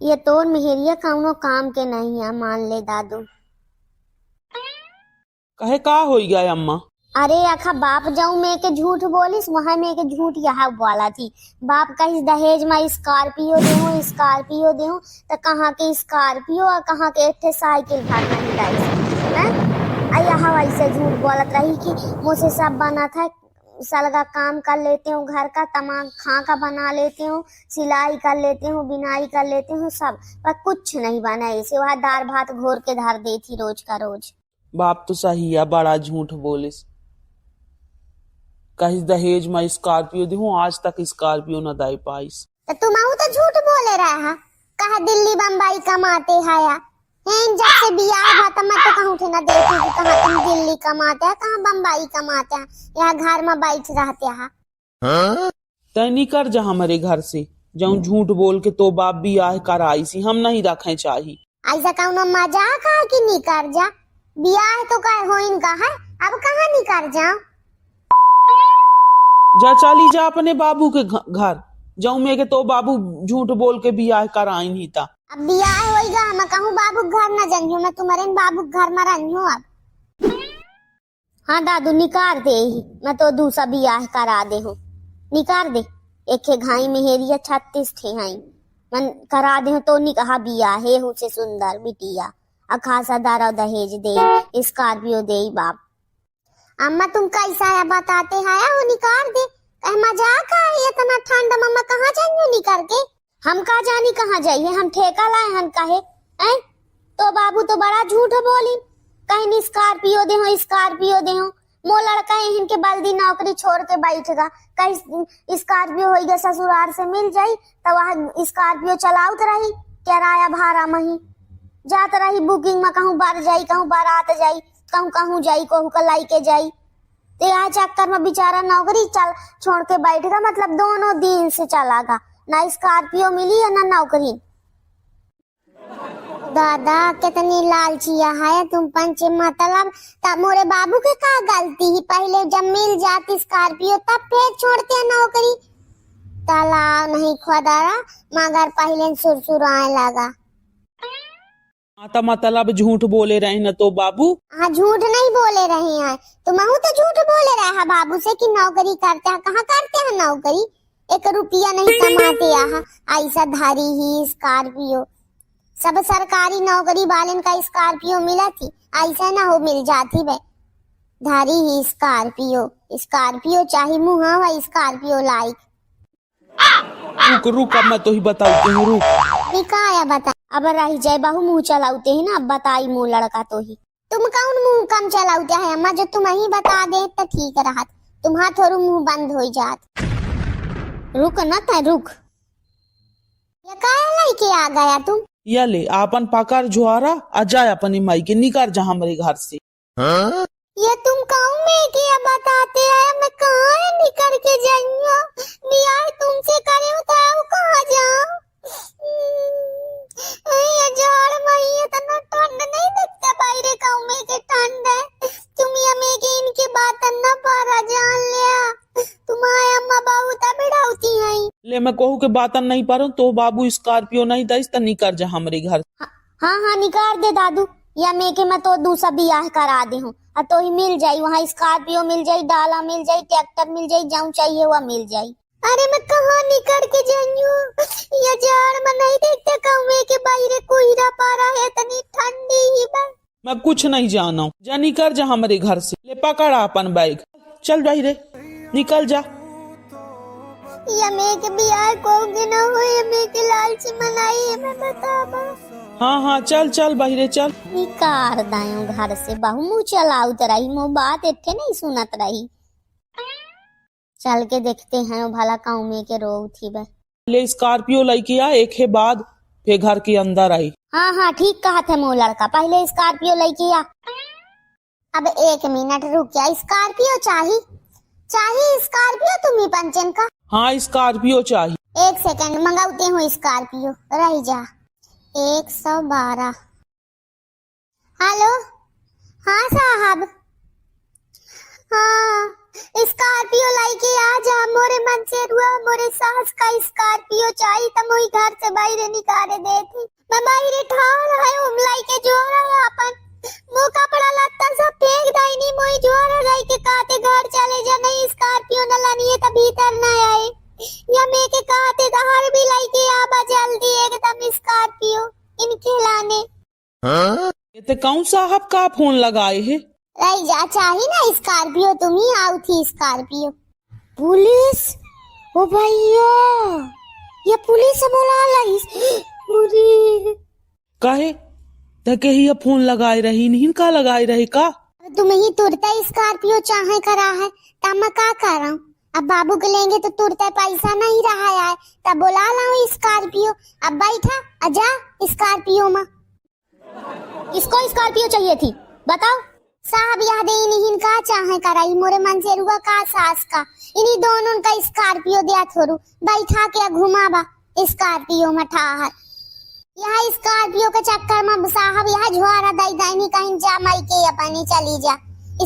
ये तो मेहरिया कौनो काम के नहीं है, मान ले दादू। कहे का हो गया अम्मा? अरे आखा बाप जाऊं मैं के झूठ बोलिस, वहां मैं के झूठ यहाँ बोला थी। बाप कहिस दहेज में स्कॉर्पियो देहूं तो कहाँ के स्कॉर्पियो और कहाँ के एक साइकिल भाग नहीं लाई। यहाँ वैसे झूठ बोलत रही कि मुझसे सब बना था, सलगा काम कर लेते हूँ, घर का तमाम खा का बना लेते हूँ, सिलाई कर लेते हूँ, बिनाई कर लेते हूँ सब, पर कुछ नहीं बना। इसे वह दाल भात घोर के धर देती रोज का रोज। बाप तो सही है, बड़ा झूठ बोलिस। कहीं दहेज में स्कॉर्पियो दूं, आज तक स्कॉर्पियो न दे पाइस। तो तुम तो झूठ बोले रहा, कहा दिल्ली बम्बई कमाते है या जब से बियाह हुआ तो मैं तो कहूँ थे ना देखी कि कहाँ तुम दिल्ली कमाते हैं, कहाँ बम्बई कमाते हैं, यहाँ घर में बैठ रहते हैं। तय नहीं कर जा हमारे घर से, जाऊं झूठ बोल के तो बाप बियाह कराई सी, हम नहीं रखे चाहिए। ऐसा कौन मजाक है कि नहीं कर जा, बियाह तो का हो इनका है, अब कहाँ नहीं कर जाओ। जा चली जा अपने बाबू के घर, जाऊं मैं के तो बाबू झूठ बोल के बियाह कराई नहीं था। अब बियाह होएगा, मैं कहूँ बाबू घर न जाइयो, मैं तुम्हारे बाबू घर में रहियो अब। हाँ दादू निकार दे ही, मैं तो दूसरा बियाह करा दे हूँ, निकार दे। एक घाई मेहरिया 36 थे हाई, मन करा दे तो नहीं कहा बियाह है से सुंदर बिटिया, अखासा दारा दहेज दे, स्कॉर्पियो दे बाप। अम्मा तुम कैसा है बताते हैं, वो निकार दे, कह मजाक है इतना ठंड मम्मा कहाँ जाइयो निकार के। हम कहा जानी कहाँ जाइए, हम ठेका लाए हम कहे तो बाबू तो बड़ा झूठ बोली, कहीं स्कॉर्पियो दे हो मो लड़का इनके बल्दी नौकरी छोड़ के बैठेगा, कहीं स्कॉर्पियो होगा ससुराल से मिल जाई तो वह स्कॉर्पियो चलाउत रही, किराया भाड़ा मही जात रही, बुकिंग में कहूँ बार जाई, कहूँ बारात जाई, कहूँ जाई, कहूँ कलाई के जाई, तो यहाँ चक्कर में बेचारा नौकरी चल छोड़ के बैठेगा, मतलब दोनों दिन से चलागा, ना स्कॉर्पियो मिली है ना नौकरी। दादा कितनी लालचिया है तुम पंचे, मतलब तब मोरे बाबू के का गलती ही, पहले जब मिल जाती स्कॉर्पियो तब फिर छोड़ते नौकरी, ताला नहीं खुदारा मगर पहले सुरसुर आने लगा। आता मतलब झूठ बोले रहे न तो बाबू। हाँ झूठ नहीं बोले रहे हैं, तुम तो झूठ बोले रहे हैं बाबू से कि नौकरी करते हैं, कहाँ करते हैं नौकरी, 1 रुपया नहीं कमाते यहाँ, ऐसा धारी ही स्कॉर्पियो, सब सरकारी नौकरी वाले का स्कॉर्पियो मिला थी, ऐसा ना हो मिल जाती वे, धारी ही स्कॉर्पियो चाहिए मुँह है स्कॉर्पियो लाइक। रुक रुक अब मैं तो ही बताऊती हूँ, रुक निकाया बता, अब रही जाए बाहू मुँह चलाते है ना, अब बताई मुँह लड़का तो ही, तुम कौन मुँह कम चलाते है अम्मा, जो तुम ही बता दे तो ठीक रहा, तुम्हारा थोड़ा मुँह बंद हो जात। रुक न था रुक, ये काहे लेके आ गया तुम, या ले आपन पकड़ जुआरा आ जाए अपनी माई के निकर जा हमारे घर से। ये तुम कहूँ में क्या बताते हैं, मैं कहाँ निकल के जाइयो, बियाह तुमसे करे तो कहाँ जाऊँ, ये जाड़ महीने इतना ठंड नहीं लगता, बाहर कहूँ में के ठंड है, तुम ये में के इनके बात न पारा जान लिया, तुम्हारे अम्मा बाबू तब बिड़ाउती हैं। ले मैं कहूँ के बातन नहीं पारूं तो बाबू स्कॉर्पियो नहीं दईस तो निकर जा हमारे घर। हाँ निकाल दे दादू, या मैं के मैं तो दूसरा बियाह करा दे हूँ, तो ही मिल जाई, वहाँ स्कॉर्पियो मिल जाई, डाला मिल जाई, ट्रैक्टर मिल जाई, जाऊँ चाहिए वह मिल जाई। अरे मैं कहाँ निकल के जाइयो, ये जाड़ में नहीं देखते कहूँ के बाहर कोहरा पारा है, इतनी ठंडी ही बस। मैं कुछ नहीं जाना हूँ, जा निकर जा हमारे घर से, ले पकड़ा अपन बैग, चल बाहर निकल जा। ये मैं के बियाह कोगे ना हो, ये मैं के लालची मनाई है, मैं बताबा। हाँ चल चल बाहरे चल, निकार दायो घर से, बहु मुँह चलाउत रही, मुँह बात इतने नहीं सुनत रही, चल के देखते हैं भला गाँव में के रोग थी बे। ले स्कॉर्पियो लेके आ, एक है बाद फिर घर के अंदर आई। हाँ ठीक कहा था मो लड़का, पहले स्कॉर्पियो लेके आ। अब 1 मिनट रुक जा, स्कॉर्पियो चाहिए स्कॉर्पियो तुम्ही पंचन का। हाँ स्कॉर्पियो चाहिए। 1 सेकंड मंगाते हूँ स्कॉर्पियो, रह जा। 112। हेलो हाँ साहब, हाँ स्कॉर्पियो लाइके आ जा मोरे मन से रुआ मोरे सास का स्कॉर्पियो चाहिए त मोई घर से बाहर निकाले देती मैं बाहर ठाल है उम लाइके जोरा है अपन मो कपड़ा लत्ता सब फेंक दाइनी मोई जोरा जाई के काते घर चले जा नहीं स्कॉर्पियो न लानी है त भीतर ना आए या मैं के काते दहर भी लाइके आबा जल्दी एकदम स्कॉर्पियो इनके लाने। ये तो कौन साहब का फोन लगाए है? रही जा चाहिए ना स्कॉर्पियो तुम ही आओ थी स्कॉर्पियो। पुलिस ओ भैया ये पुलिस बोला लाई काहे तके ही फोन लगाए रही नहीं का लगाए रहे का? तुम ही तुरता स्कॉर्पियो चाहे करा है तब मैं का कर रहा हूँ अब बाबू के लेंगे तो तुरता पैसा नहीं रहा है तब बुला लाऊं स्कॉर्पियो अब बैठा आजा स्कॉर्पियो में। किसको स्कॉर्पियो चाहिए थी बताओ साहब याद इन्हीं का चाहे कराई मोरे मन से रुआ का सास का इन्हीं दोनों का स्कॉर्पियो दिया थोड़ू बैठा के घुमावा स्कॉर्पियो में ठाहर यहाँ स्कॉर्पियो के चक्कर में साहब यहाँ झुआरा दाई दाई कहीं जा माई के अपनी चली जा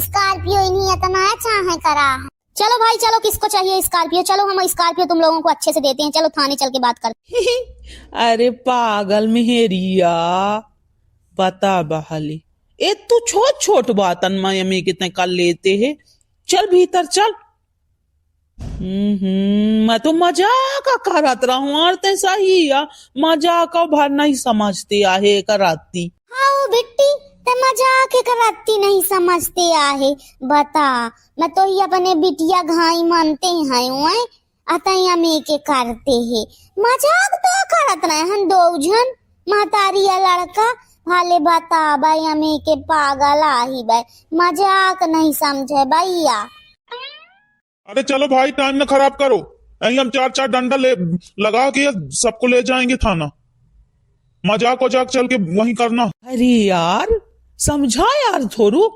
स्कॉर्पियो इन्हीं इतना चाहे करा है। चलो भाई चलो किसको चाहिए स्कॉर्पियो चलो हम स्कॉर्पियो तुम लोगों को अच्छे से देते हैं चलो थाने चल के बात करते। अरे पागल मेहरिया बता बहाली ए तू छोट छोट बातन में कितने कर लेते है चल भीतर चल। मैं तो मजाक करत रहूं और ते सही या मजाक भर नहीं समझते आहे कराती। हाँ बिट्टी ते मजाक कराती नहीं समझते आहे बता मैं तो ही अपने बिटिया घाई मानते हैं ओए अतया में के करते है मजाक तो करत रहे हम दो जन महतारी या लड़का भाले बता भाई हमें के पागल आही भाई मजाक नहीं समझे भैया। अरे चलो भाई टाइम न खराब करो यही हम चार चार डंडा ले लगा के सबको ले जाएंगे थाना मजाक वजाक चल के वहीं करना। अरे यार समझा यार थोड़ू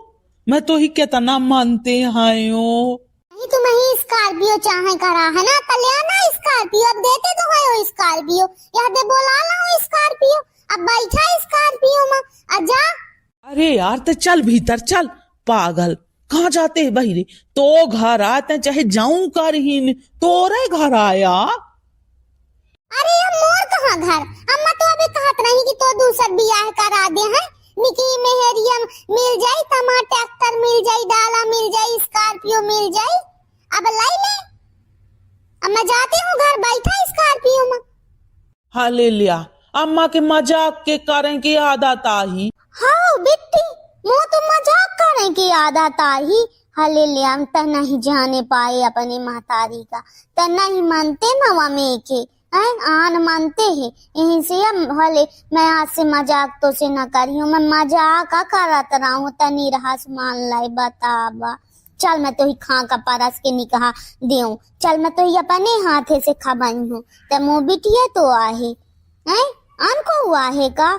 मैं तो ही कितना मानते हैं नहीं तुम ही स्कॉर्पियो चाहे करा है ना कल्याणा स्कॉर्पियो अब देते तो है स्कॉर्पियो या दे बोला ला स्कॉर्पियो अब बैठा स्कॉर्पियो में आजा। अरे यार तो चल भीतर चल पागल कहाँ जाते है बहिरे तो घर आते चाहे जाऊं कर ही तोरे घर आया। अरे मोर कहाँ घर अम्मा तो अभी कहत नहीं कि तो दूसर बियाह करा दे हैं निकी मेहरिया मिल जाई तमा ट्रैक्टर मिल जाई डाला मिल जाई स्कॉर्पियो मिल जाई अब लाई ले अब मैं जाती हूँ घर बैठा स्कॉर्पियो में। हाँ ले लिया अम्मा के मजाक के कारण की आदत आई। हाँ बिट्टी मो तो मजाक करें की आदत आई हले ले हम त नहीं जाने पाए अपने महतारी का त नहीं मानते मवा में के आन मानते हैं यहीं से हले मैं आज से मजाक तो से न करी हूँ मैं मजाक करत रहा हूँ तनी रहस मान लाई बताबा चल मैं तो ही खा का परस के निकाह देऊं चल मैं तो ही अपने हाथे से खबाई हूँ त मो बिटिया तो आहे हैं आन को हुआ है का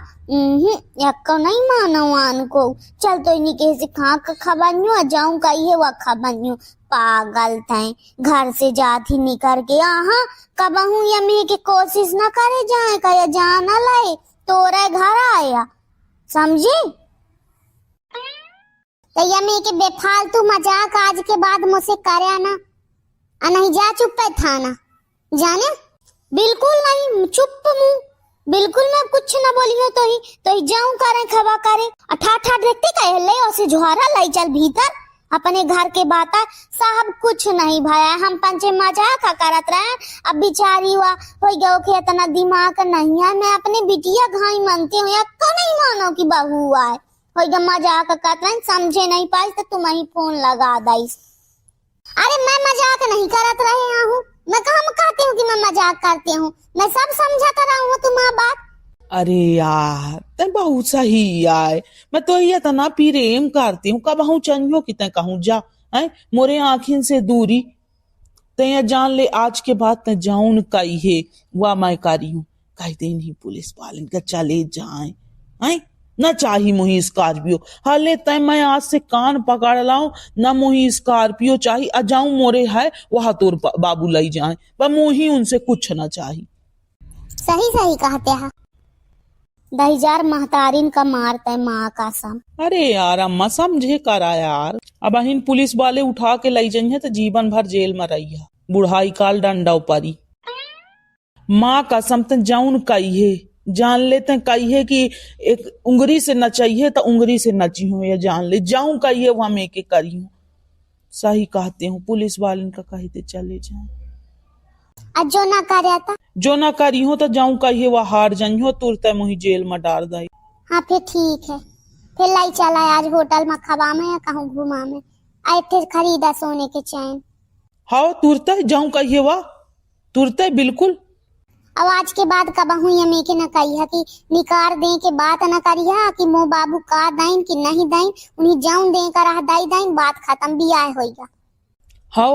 यक्को नहीं मानो आन को चल तो इन्हीं के से खा का खबाइयो जाऊं का ये वा खबाइयो पागल थे घर से जाती निकल के आहा कबहू यमी के कोशिश न करे जाए का या जाना लाए तोरे घर आया समझी तो यमी के बेफालतू मजाक आज के बाद मुझसे करे ना नहीं जा चुप पे थाना जाने बिल्कुल नहीं चुप मुंह बिल्कुल मैं कुछ न बोली हो तो ही जाऊं करे खबा करे अठाठा देखते कहे ले उसे झुआरा लाई चल भीतर अपने घर के बाता साहब कुछ नहीं भाया हम पंचे मजाक करत रहे अब बिचारी हुआ हो गयो के इतना दिमाग नहीं है मैं अपने बिटिया घाई मानती हूँ को नहीं मानो कि बहू हुआ है हो गया मजाक करत रहे समझे नहीं पाई तो तुम ही फोन लगा दाइस। अरे मैं मजाक नहीं करत रहे हूँ मैं कहाँ कहती हूँ कि मैं मजाक करती हूँ मैं सब समझा कर रहा हूँ तुम्हारा बात। अरे यार ते बहुत सही आए मैं तो ये तना प्रेम करती हूँ कब हूँ चंजो कि ते कहूँ जा है मोरे आँखिन से दूरी ते जान ले आज के बाद ते जाऊन कही है वह मैं करी हूँ कह दे नहीं पुलिस वाले का चले जाए है न चाही मुही स्कॉर्पियो हले तय मैं आज से कान पकड़ लाऊं न मुही स्कॉर्पियो चाही अजाऊं मोरे है वहां तोर बाबू लाई जाए पर मुही उनसे कुछ न चाही। सही सही कहते हैं दहीजार महतारिन का मारते माँ का सम। अरे यार अम्मा समझे करा यार, अब अहिन पुलिस वाले उठा के लाई जाइए तो जीवन भर जेल में रहिया, बुढ़ाई काल डंडा ऊपरी। माँ कसम त जाऊन कहिए जान लेते कहिए कि एक उंगली से नचाइए तो उंगली से नची हूँ, या जान ले जाऊं कहिए वहां में के करी हूँ। सही कहते हूँ, पुलिस वाले का कहते चले जाए। जो ना करे था जो ना करी हो तो जाऊं कहिए वह हार जाई हो, तुरते मुही जेल में डाल दई। हाँ फिर ठीक है, फिर लाई चला आज होटल में खवा में या कहूँ घुमा में आए थे खरीदा सोने के चैन। हाँ तुरते जाऊं कहिए वह, तुरते बिल्कुल। अब आज के बाद कबहू ये में के न कहिया कि निकार दे के बात न करिया कि मो बाबू का दाइन कि नहीं दाइन, उन्हीं जाऊं दे कर रहा दाई दाइन, बात खत्म भी आए होइगा। हाँ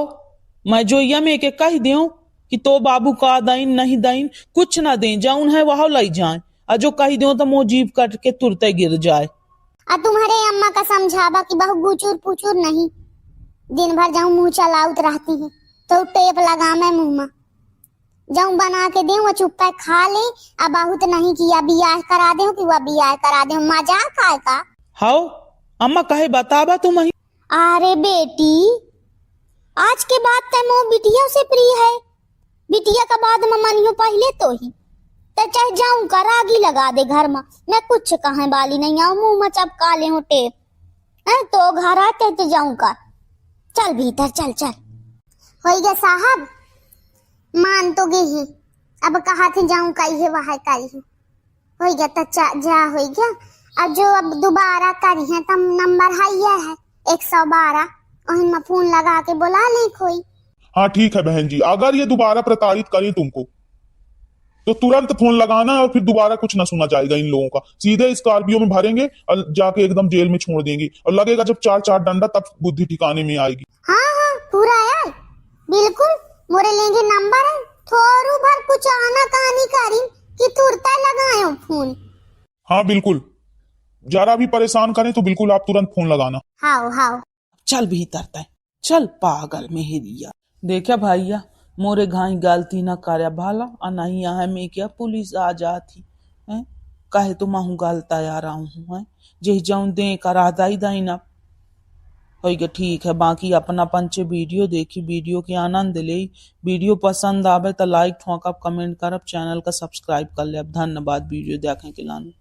मैं जो या में के कह दूं कि तो बाबू का दाइन नहीं दाइन कुछ ना दे, जाऊन है वहां लाई जाए, और जो कह दूं तो मो जीव कट के तुरते गिर जाए। तुम्हारे अम्मा का समझावा कि बहु गुचुर पुचुर नहीं, दिन भर जाऊं मुंह चलाउत रहती है तो टेप लगा मैं मुंह में जाऊं बना के दे वो चुप खा ले। अब बहुत नहीं किया बियाह करा दे कि वह बियाह करा दे, मजाक आए का। हाँ अम्मा कहे बतावा तुम ही। अरे बेटी आज के बाद तय मो बिटिया से प्रिय है, बिटिया का बाद में मनियो पहले तो ही तो चाहे जाऊं का रागी लगा दे घर में, मैं कुछ कहे वाली नहीं आऊ, मुंह में चपका ले हो टेप है तो घर आते तो जाऊं का। चल भीतर चल चल। हो गया साहब मान तो गई ही, अब कहा थे जाऊं कही है वह कही है, हो गया तो जा हो गया। अब जो अब दोबारा करी है तब नंबर है 112, और में फोन लगा के बुला ले कोई। हाँ ठीक है बहन जी, अगर ये दोबारा प्रताड़ित करे तुमको तो तुरंत फोन लगाना है, और फिर दोबारा कुछ ना सुना जाएगा इन लोगों का। सीधे स्कॉर्पियो में भरेंगे और जाके एकदम जेल में छोड़ देंगे, और लगेगा जब 4-4 डंडा तब बुद्धि ठिकाने में आएगी। हाँ हाँ पूरा यार बिल्कुल, मोरे लेंगे नंबर है, थोड़ू भर कुछ आना कहानी करी कि तुरता लगायो फोन। हाँ बिल्कुल, जरा भी परेशान करें तो बिल्कुल आप तुरंत फोन लगाना। हाँ हाँ चल भीतर तय, चल पागल मेहरिया। देखा भैया मोरे घाई गलती न करे भाला, और नहीं यहाँ में क्या पुलिस आ जाती है, कहे तो महू गलता आ रहा हूँ, जे जाऊं दे करा दाई दाई ना हो गया। ठीक है, बाकी अपना पंचे वीडियो देखी, वीडियो के आनंद ले। वीडियो पसंद आवे तो लाइक ठोकब, कमेंट करब, चैनल का सब्सक्राइब कर ले। धन्यवाद वीडियो देखने के लिए।